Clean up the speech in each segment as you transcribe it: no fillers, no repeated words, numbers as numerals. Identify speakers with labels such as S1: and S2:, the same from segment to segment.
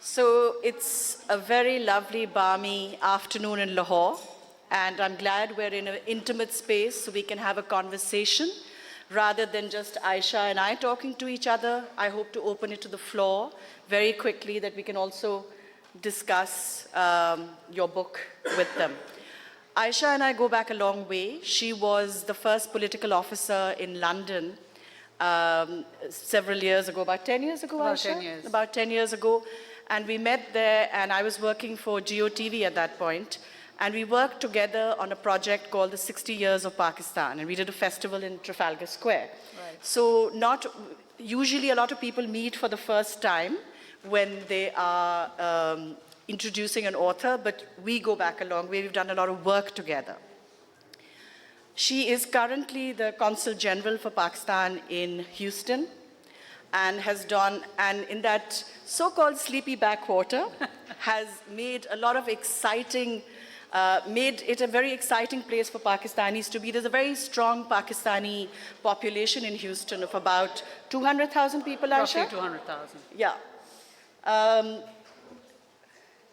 S1: So it's a very lovely, balmy afternoon in Lahore, and I'm glad we're in an intimate space so we can have a conversation rather than just Aisha and I talking to each other. I hope to open it to the floor very quickly that we can also discuss your book with them. Aisha and I go back a long way. She was the first political officer in London several years ago, about 10 years ago,
S2: about
S1: Aisha?
S2: 10 years.
S1: About 10 years ago. And we met there, and I was working for GeoTV at that point, and we worked together on a project called the 60 Years of Pakistan, and we did a festival in Trafalgar Square.
S2: Right.
S1: So usually a lot of people meet for the first time when they are introducing an author, but we go back a long way. We've done a lot of work together. She is currently the Consul General for Pakistan in Houston, and in that so-called sleepy backwater, has made a lot of made it a very exciting place for Pakistanis to be. There's a very strong Pakistani population in Houston of about 200,000 people, Aisha?
S2: Roughly 200,000.
S1: Yeah.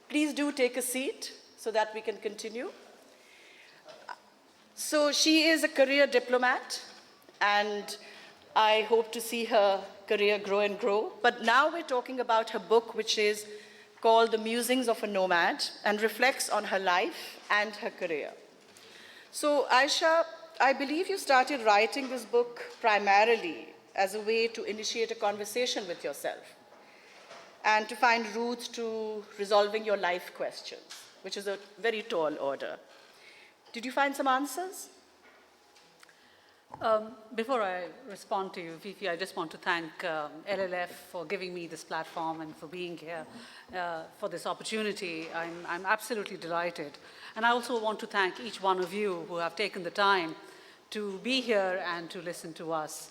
S1: Please do take a seat so that we can continue. So she is a career diplomat, and I hope to see her career grow and grow. But now we're talking about her book, which is called The Musings of a Nomad, and reflects on her life and her career. So Aisha, I believe you started writing this book primarily as a way to initiate a conversation with yourself and to find routes to resolving your life questions, which is a very tall order. Did you find some answers?
S2: Before I respond to you, Fifi, I just want to thank LLF for giving me this platform and for being here for this opportunity. I'm absolutely delighted. And I also want to thank each one of you who have taken the time to be here and to listen to us.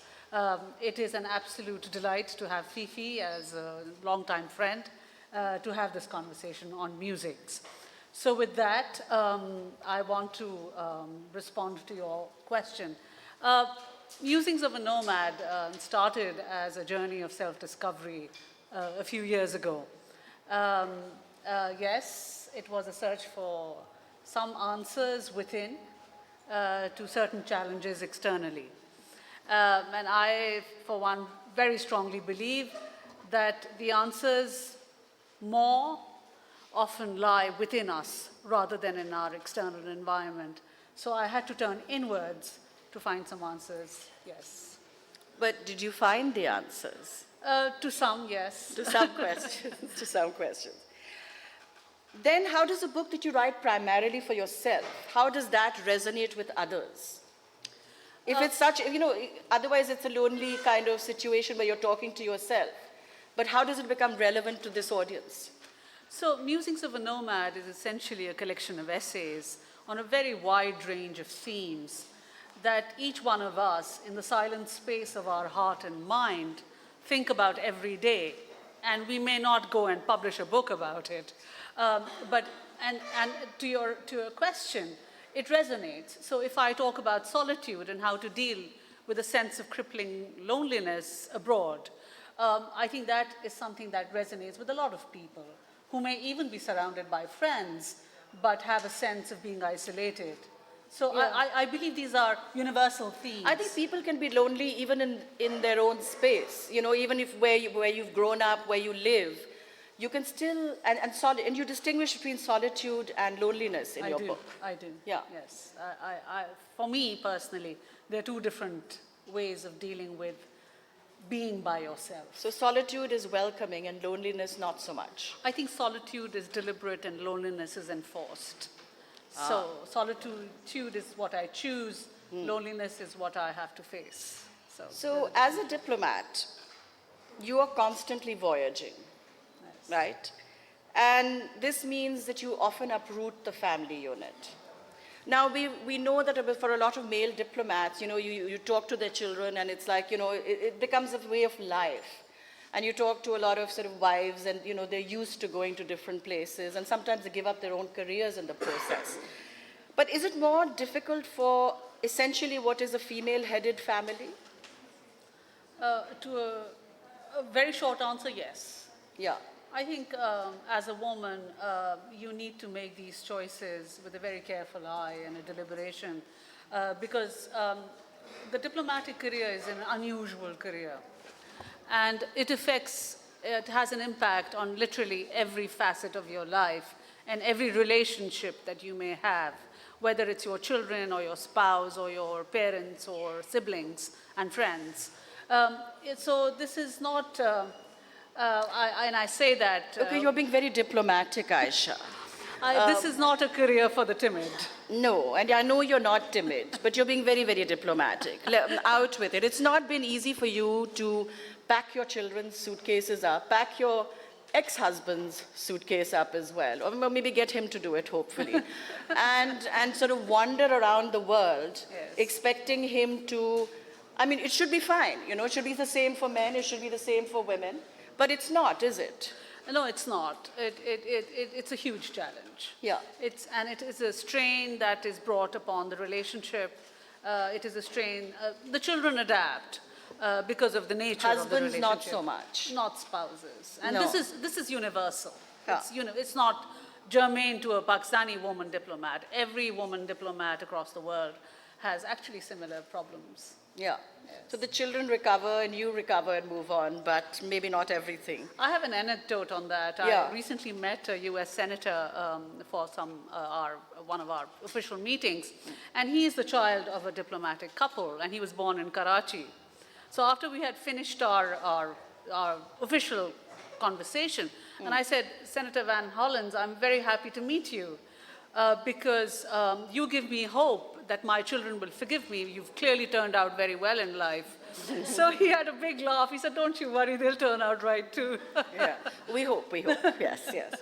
S2: It is an absolute delight to have Fifi as a longtime friend to have this conversation on Musings. So with that, I want to respond to your question. Musings of a Nomad started as a journey of self-discovery a few years ago. Yes, it was a search for some answers within to certain challenges externally. And I, for one, very strongly believe that the answers more often lie within us rather than in our external environment. So I had to turn inwards to find some answers, yes.
S1: But did you find the answers?
S2: To some, yes.
S1: To some questions, to some questions. Then how does a book that you write primarily for yourself, how does that resonate with others? If it's such, otherwise it's a lonely kind of situation where you're talking to yourself. But how does it become relevant to this audience?
S2: So Musings of a Nomad is essentially a collection of essays on a very wide range of themes that each one of us, in the silent space of our heart and mind, think about every day. And we may not go and publish a book about it. But to your question, it resonates. So if I talk about solitude and how to deal with a sense of crippling loneliness abroad, I think that is something that resonates with a lot of people who may even be surrounded by friends, but have a sense of being isolated. So yeah. I believe these are universal themes.
S1: I think people can be lonely even in their own space. Even if where you've grown up, where you live, you can still, and you distinguish between solitude and loneliness in your book.
S2: I do.
S1: Yeah.
S2: Yes. For me personally, there are two different ways of dealing with being by yourself.
S1: So solitude is welcoming and loneliness not so much.
S2: I think solitude is deliberate and loneliness is enforced. So solitude is what I choose, loneliness is what I have to face.
S1: So as a diplomat, you are constantly voyaging, yes. Right? And this means that you often uproot the family unit. Now, we know that for a lot of male diplomats, you talk to their children and it's like, it becomes a way of life. And you talk to a lot of sort of wives and, they're used to going to different places and sometimes they give up their own careers in the process. But is it more difficult for essentially what is a female-headed family?
S2: To a very short answer, yes.
S1: Yeah.
S2: I think as a woman, you need to make these choices with a very careful eye and a deliberation because the diplomatic career is an unusual career. And it has an impact on literally every facet of your life and every relationship that you may have, whether it's your children or your spouse or your parents or siblings and friends. So this is not, and I say that.
S1: Okay, you're being very diplomatic, Aisha.
S2: This is not a career for the timid.
S1: No, and I know you're not timid, but you're being very, very diplomatic. Out with it. It's not been easy for you to pack your children's suitcases up, pack your ex-husband's suitcase up as well, or maybe get him to do it, hopefully, and sort of wander around the world,
S2: Yes.
S1: expecting him to, I mean, it should be fine, you know, it should be the same for men, it should be the same for women, but it's not, is it?
S2: No, it's not. It's a huge challenge.
S1: Yeah.
S2: And it is a strain that is brought upon the relationship. It is a strain. The children adapt because of the nature of the relationship.
S1: Husbands, not so much.
S2: Not spouses. And
S1: No.
S2: this is universal.
S1: Yeah.
S2: It's not germane to a Pakistani woman diplomat. Every woman diplomat across the world has actually similar problems.
S1: Yeah. So the children recover and you recover and move on, but maybe not everything.
S2: I have an anecdote on that.
S1: Yeah.
S2: I recently met a U.S. senator for one of our official meetings, and he is the child of a diplomatic couple, and he was born in Karachi. So after we had finished our official conversation, and I said, Senator Van Hollen, I'm very happy to meet you because you give me hope that my children will forgive me. You've clearly turned out very well in life. So he had a big laugh. He said, don't you worry, they'll turn out right too.
S1: Yeah, we hope, yes, yes.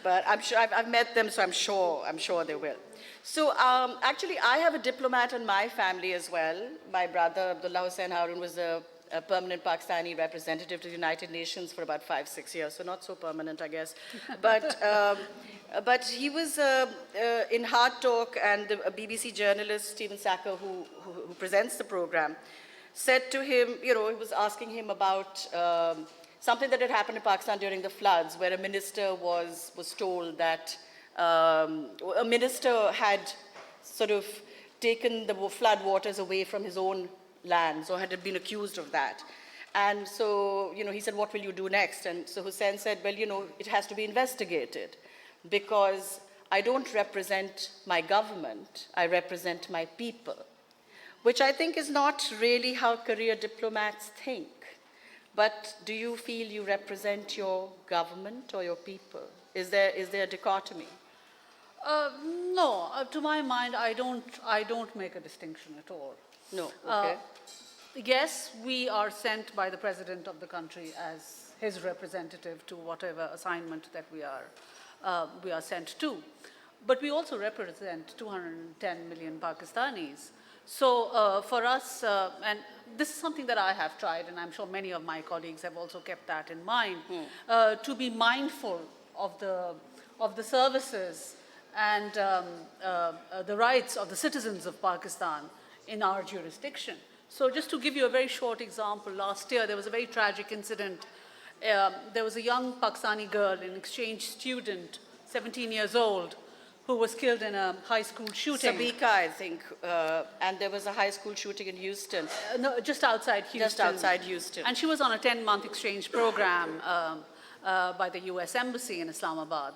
S1: But I'm sure, I've met them, so I'm sure they will. So actually, I have a diplomat in my family as well. My brother, Abdullah Hussain Haroon, was a permanent Pakistani representative to the United Nations for about 5-6 years, so not so permanent, I guess. But he was in Hard Talk, and a BBC journalist, Stephen Sacker, who presents the program, said to him, you know, he was asking him about something that had happened in Pakistan during the floods, where a minister was told that a minister had sort of taken the flood waters away from his own lands, or had been accused of that. And so, you know, he said, what will you do next? And so Hussain said, well, you know, it has to be investigated because I don't represent my government, I represent my people, which I think is not really how career diplomats think. But do you feel you represent your government or your people? Is there a dichotomy?
S2: No, to my mind, I don't make a distinction at all.
S1: No, okay.
S2: Yes, we are sent by the president of the country as his representative to whatever assignment that we are sent to. But we also represent 210 million Pakistanis. So for us, and this is something that I have tried, and I'm sure many of my colleagues have also kept that in mind, to be mindful of the services and the rights of the citizens of Pakistan in our jurisdiction. So just to give you a very short example, last year there was a very tragic incident. There was a young Pakistani girl, an exchange student, 17 years old, who was killed in a high school shooting.
S1: Sabika, I think, and there was a high school shooting in Houston.
S2: No, just outside Houston.
S1: Just outside Houston.
S2: And she was on a 10-month exchange program by the US Embassy in Islamabad.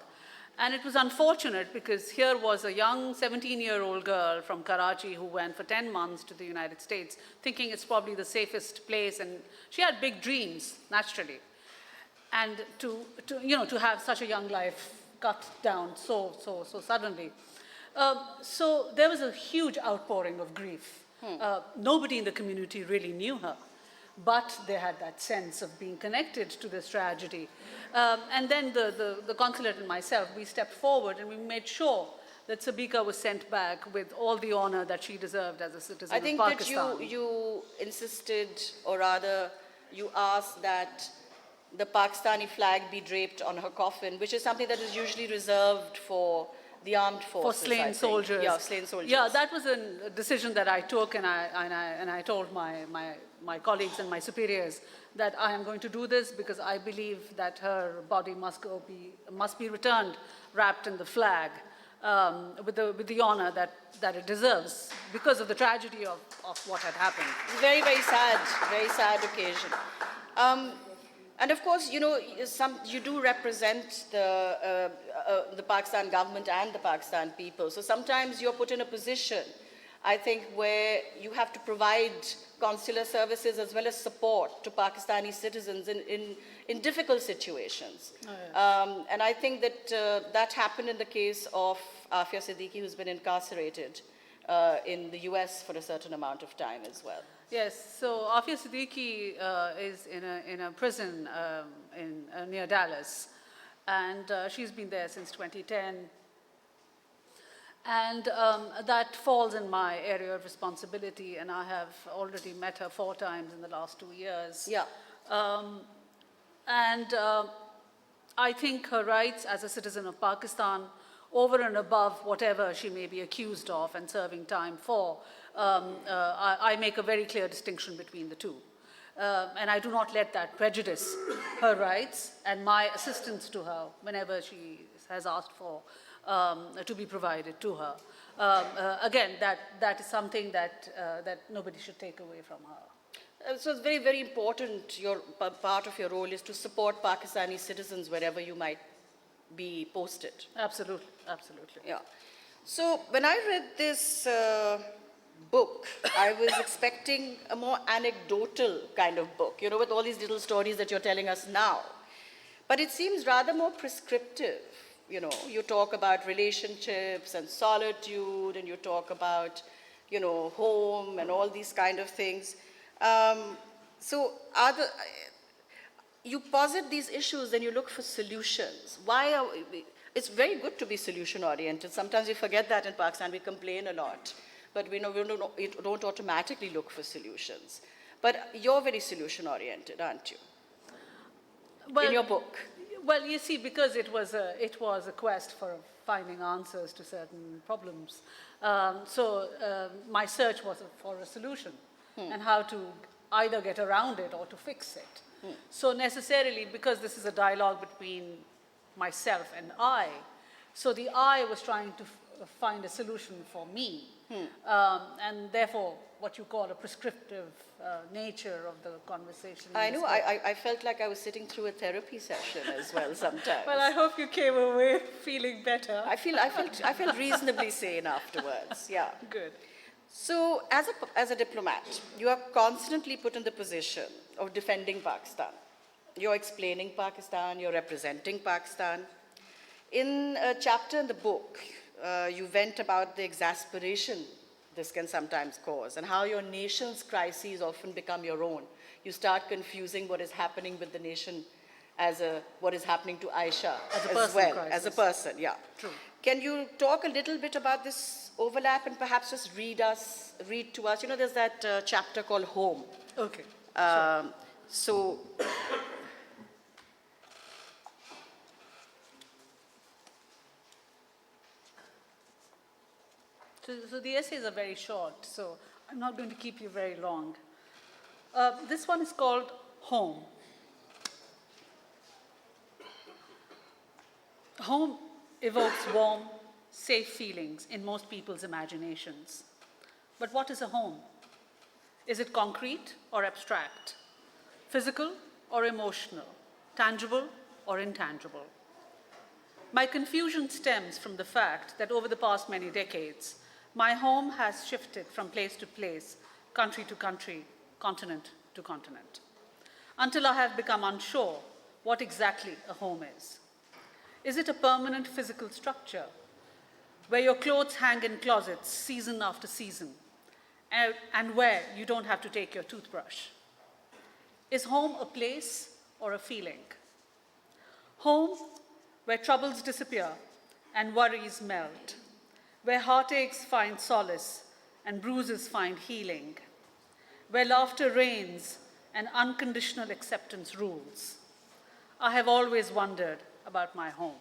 S2: And it was unfortunate because here was a young 17-year-old girl from Karachi who went for 10 months to the United States, thinking it's probably the safest place, and she had big dreams, naturally. And to have such a young life cut down so suddenly. So there was a huge outpouring of grief. Nobody in the community really knew her, but they had that sense of being connected to this tragedy. And then the consulate and myself, we stepped forward and we made sure that Sabika was sent back with all the honor that she deserved as a citizen of Pakistan.
S1: I think that you insisted, or rather you asked that the Pakistani flag be draped on her coffin, which is something that is usually reserved for the armed forces.
S2: For slain soldiers.
S1: Yeah, slain soldiers.
S2: Yeah, that was a decision that I took, and I told my my colleagues and my superiors that I am going to do this because I believe that her body must be returned wrapped in the flag with the honor that it deserves because of the tragedy of what had happened.
S1: Very, very sad occasion. And of course, you know, you do represent the Pakistan government and the Pakistan people. So sometimes you're put in a position, I think, where you have to provide consular services as well as support to Pakistani citizens in difficult situations.
S2: Oh, yes.
S1: And I think that that happened in the case of Afia Siddiqui, who's been incarcerated in the US for a certain amount of time as well.
S2: Yes, so Afia Siddiqui is in a prison near Dallas, and she's been there since 2010. And that falls in my area of responsibility, and I have already met her 4 times in the last 2 years.
S1: Yeah.
S2: I think her rights as a citizen of Pakistan, over and above whatever she may be accused of and serving time for, I make a very clear distinction between the two. And I do not let that prejudice her rights and my assistance to her whenever she has asked for to be provided to her. Again, that is something that nobody should take away from her.
S1: So it's very, very important, part of your role is to support Pakistani citizens wherever you might be posted.
S2: Absolutely, absolutely.
S1: Yeah. So when I read this book, I was expecting a more anecdotal kind of book, you know, with all these little stories that you're telling us now. But it seems rather more prescriptive. You know, you talk about relationships and solitude, and you talk about, you know, home and all these kind of things. So you posit these issues and you look for solutions. It's very good to be solution-oriented. Sometimes we forget that in Pakistan. We complain a lot. But we don't automatically look for solutions. But you're very solution-oriented, aren't you?
S2: Well,
S1: in your book.
S2: Well, you see, because it was a quest for finding answers to certain problems. My search was for a solution and how to either get around it or to fix it. So necessarily, because this is a dialogue between myself and I, so the I was trying to find a solution for me. And therefore, what you call a prescriptive nature of the conversation.
S1: I know, I felt like I was sitting through a therapy session as well sometimes.
S2: Well, I hope you came away feeling better.
S1: I felt reasonably sane afterwards, yeah.
S2: Good.
S1: So, as a diplomat, you are constantly put in the position of defending Pakistan. You're explaining Pakistan, you're representing Pakistan. In a chapter in the book, you vent about the exasperation this can sometimes cause and how your nation's crises often become your own. You start confusing what is happening with the nation as what is happening to Aisha as well, crisis. As a person, yeah.
S2: True.
S1: Can you talk a little bit about this overlap and perhaps just read to us, you know, there's that chapter called Home.
S2: Okay,
S1: sure. So,
S2: So the essays are very short, so I'm not going to keep you very long. This one is called Home. Home evokes warm, safe feelings in most people's imaginations. But what is a home? Is it concrete or abstract? Physical or emotional? Tangible or intangible? My confusion stems from the fact that over the past many decades, my home has shifted from place to place, country to country, continent to continent, until I have become unsure what exactly a home is. Is it a permanent physical structure where your clothes hang in closets season after season and where you don't have to take your toothbrush? Is home a place or a feeling? Home where troubles disappear and worries melt, where heartaches find solace and bruises find healing, where laughter reigns and unconditional acceptance rules. I have always wondered about my home.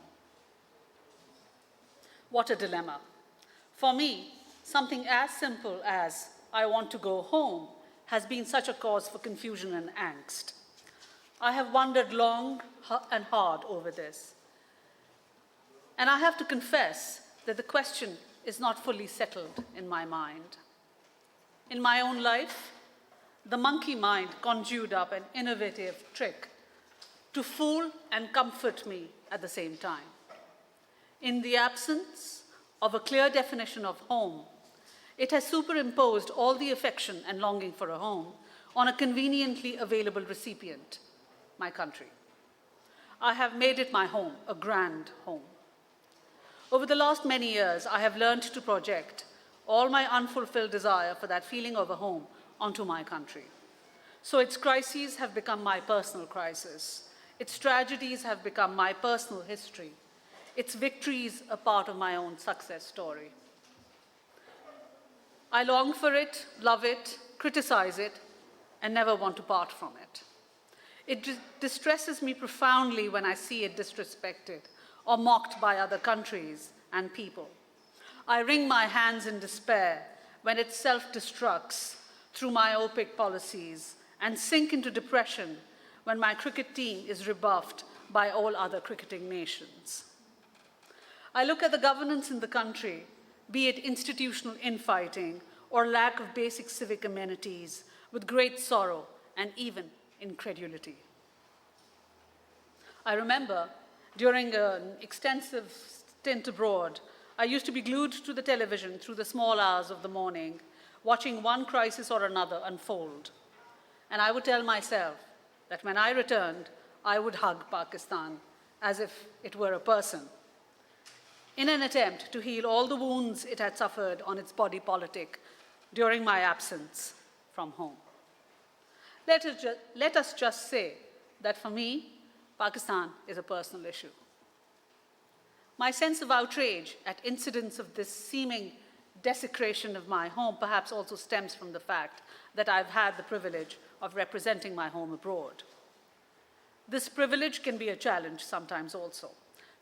S2: What a dilemma. For me, something as simple as I want to go home has been such a cause for confusion and angst. I have wondered long and hard over this. And I have to confess that the question is not fully settled in my mind. In my own life, the monkey mind conjured up an innovative trick to fool and comfort me at the same time. In the absence of a clear definition of home, it has superimposed all the affection and longing for a home on a conveniently available recipient, my country. I have made it my home, a grand home. Over the last many years, I have learned to project all my unfulfilled desire for that feeling of a home onto my country. So its crises have become my personal crisis. Its tragedies have become my personal history. Its victories a part of my own success story. I long for it, love it, criticize it, and never want to part from it. It distresses me profoundly when I see it disrespected or mocked by other countries and people. I wring my hands in despair when it self-destructs through myopic policies and sink into depression when my cricket team is rebuffed by all other cricketing nations. I look at the governance in the country, be it institutional infighting or lack of basic civic amenities, with great sorrow and even incredulity. I remember during an extensive stint abroad, I used to be glued to the television through the small hours of the morning, watching one crisis or another unfold. And I would tell myself that when I returned, I would hug Pakistan as if it were a person, in an attempt to heal all the wounds it had suffered on its body politic during my absence from home. Let us just say that for me, Pakistan is a personal issue. My sense of outrage at incidents of this seeming desecration of my home perhaps also stems from the fact that I've had the privilege of representing my home abroad. This privilege can be a challenge sometimes also,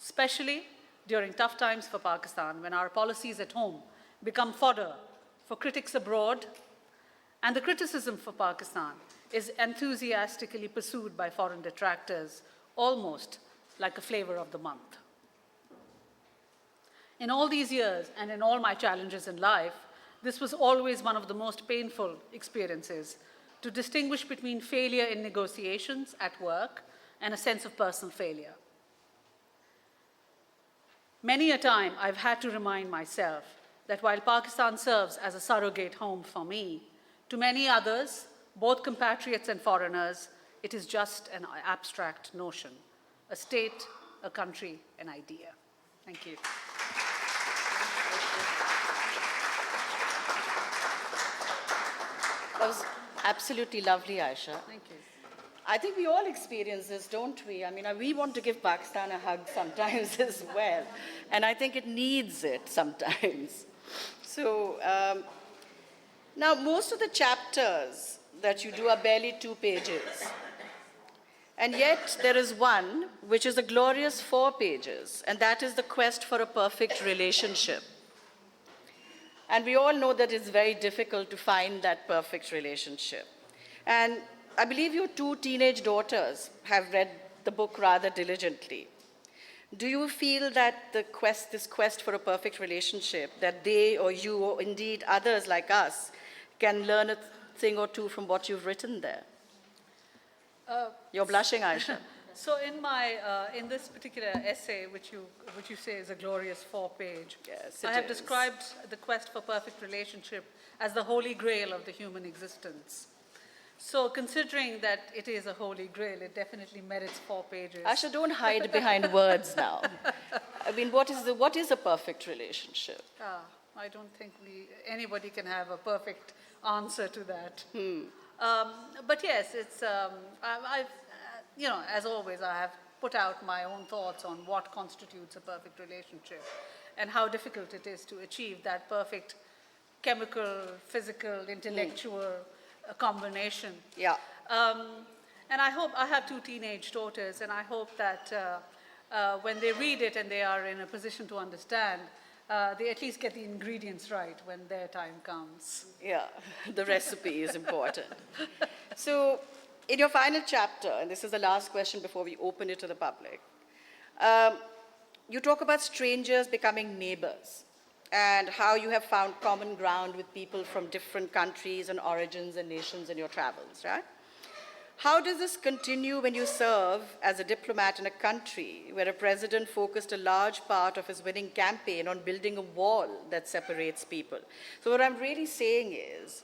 S2: especially during tough times for Pakistan when our policies at home become fodder for critics abroad, and the criticism for Pakistan is enthusiastically pursued by foreign detractors, almost like a flavor of the month. In all these years and in all my challenges in life, this was always one of the most painful experiences, to distinguish between failure in negotiations at work and a sense of personal failure. Many a time I've had to remind myself that while Pakistan serves as a surrogate home for me, to many others, both compatriots and foreigners, it is just an abstract notion, a state, a country, an idea. Thank you.
S1: That was absolutely lovely, Aisha.
S2: Thank you.
S1: I think we all experience this, don't we? I mean, we want to give Pakistan a hug sometimes as well. And I think it needs it sometimes. So now most of the chapters that you do are barely 2 pages. And yet there is one which is a glorious 4 pages, and that is the quest for a perfect relationship. And we all know that it's very difficult to find that perfect relationship. And I believe your 2 teenage daughters have read the book rather diligently. Do you feel that this quest for a perfect relationship, that they or you or indeed others like us can learn a thing or two from what you've written there? You're blushing, Aisha.
S2: So in this particular essay, which you say is a glorious 4-page,
S1: Yes,
S2: I have described the quest for perfect relationship as the holy grail of the human existence. So considering that it is a holy grail, it definitely merits 4 pages.
S1: Aisha, don't hide behind words now. I mean, what is a perfect relationship?
S2: I don't think anybody can have a perfect answer to that. But yes, it's, as always, I have put out my own thoughts on what constitutes a perfect relationship and how difficult it is to achieve that perfect chemical, physical, intellectual combination.
S1: Yeah.
S2: And I have 2 teenage daughters, and I hope that when they read it and they are in a position to understand, they at least get the ingredients right when their time comes.
S1: Yeah, the recipe is important. So, in your final chapter, and this is the last question before we open it to the public, you talk about strangers becoming neighbors and how you have found common ground with people from different countries and origins and nations in your travels, right? How does this continue when you serve as a diplomat in a country where a president focused a large part of his winning campaign on building a wall that separates people? So what I'm really saying is,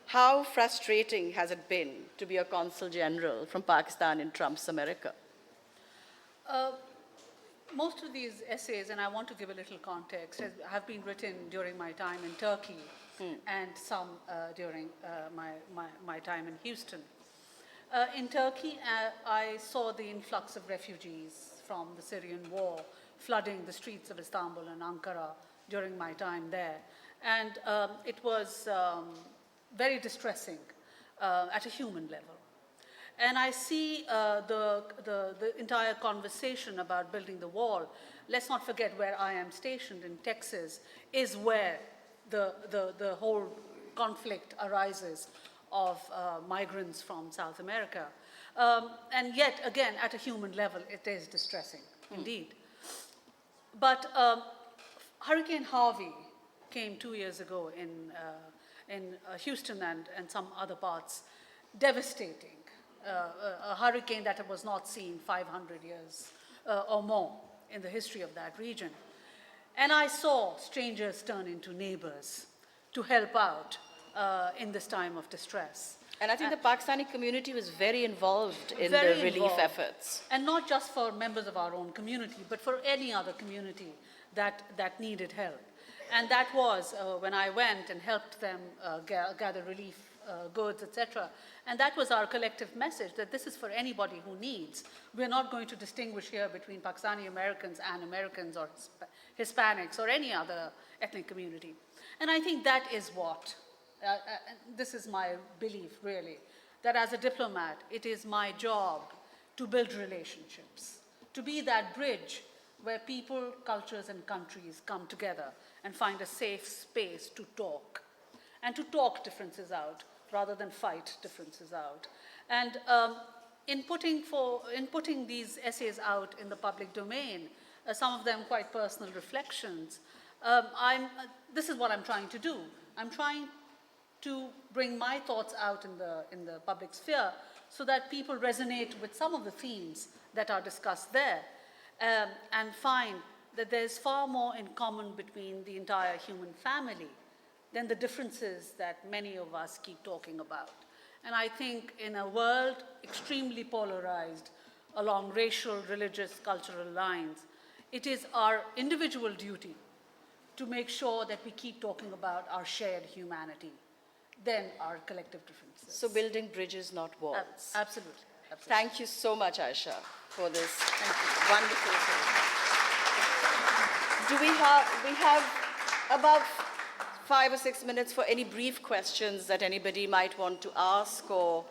S1: how frustrating has it been to be a consul general from Pakistan in Trump's America?
S2: Most of these essays, and I want to give a little context, have been written during my time in Turkey and some during my time in Houston. In Turkey, I saw the influx of refugees from the Syrian war flooding the streets of Istanbul and Ankara during my time there. And it was very distressing at a human level. And I see the entire conversation about building the wall. Let's not forget where I am stationed in Texas is where the whole conflict arises of migrants from South America. And yet, again, at a human level, it is distressing, indeed. But Hurricane Harvey came 2 years ago in Houston and some other parts, devastating. A hurricane that was not seen 500 years or more in the history of that region. And I saw strangers turn into neighbors to help out in this time of distress.
S1: And I think the Pakistani community was very involved in
S2: Very
S1: the relief
S2: involved.
S1: efforts.
S2: And not just for members of our own community, but for any other community that needed help. And that was when I went and helped them gather relief goods, etc. And that was our collective message, that this is for anybody who needs. We're not going to distinguish here between Pakistani Americans and Americans or Hispanics or any other ethnic community. And I think that is what, this is my belief really, that as a diplomat, it is my job to build relationships, to be that bridge where people, cultures, and countries come together and find a safe space to talk, and to talk differences out rather than fight differences out. And in putting these essays out in the public domain, some of them quite personal reflections, this is what I'm trying to do. I'm trying to bring my thoughts out in the public sphere so that people resonate with some of the themes that are discussed there, and find that there's far more in common between the entire human family than the differences that many of us keep talking about. And I think in a world extremely polarized along racial, religious, cultural lines, it is our individual duty to make sure that we keep talking about our shared humanity than our collective differences.
S1: So building bridges, not walls.
S2: Absolutely.
S1: Thank you so much, Aisha, for this wonderful thing. We have about 5 or 6 minutes for any brief questions that anybody might want to ask, or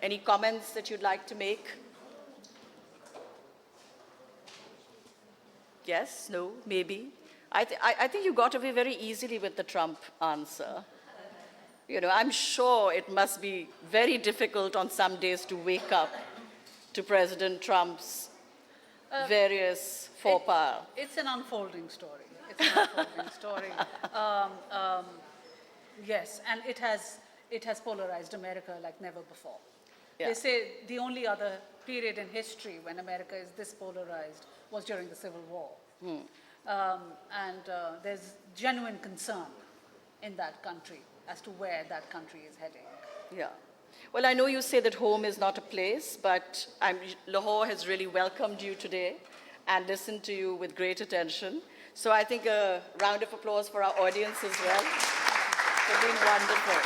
S1: any comments that you'd like to make? Yes, no, maybe? I think you got away very easily with the Trump answer. You know, I'm sure it must be very difficult on some days to wake up to President Trump's various faux pas.
S2: It's an unfolding story. It's an unfolding story. Yes, and it has polarized America like never before.
S1: Yeah.
S2: They say the only other period in history when America is this polarized was during the Civil War. There's genuine concern in that country as to where that country is heading.
S1: Yeah. Well, I know you say that home is not a place, but Lahore has really welcomed you today and listened to you with great attention. So I think a round of applause for our audience as well. It's been wonderful.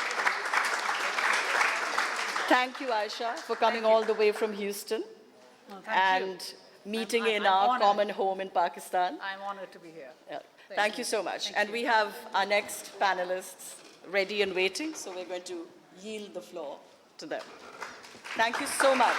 S1: Thank you, Aisha, for coming all the way from Houston and meeting in our
S2: honored.
S1: common home in Pakistan.
S2: I'm honored to be here.
S1: Yeah. Thank you so much. And we have our next panelists ready and waiting, so we're going to yield the floor to them. Thank you so much.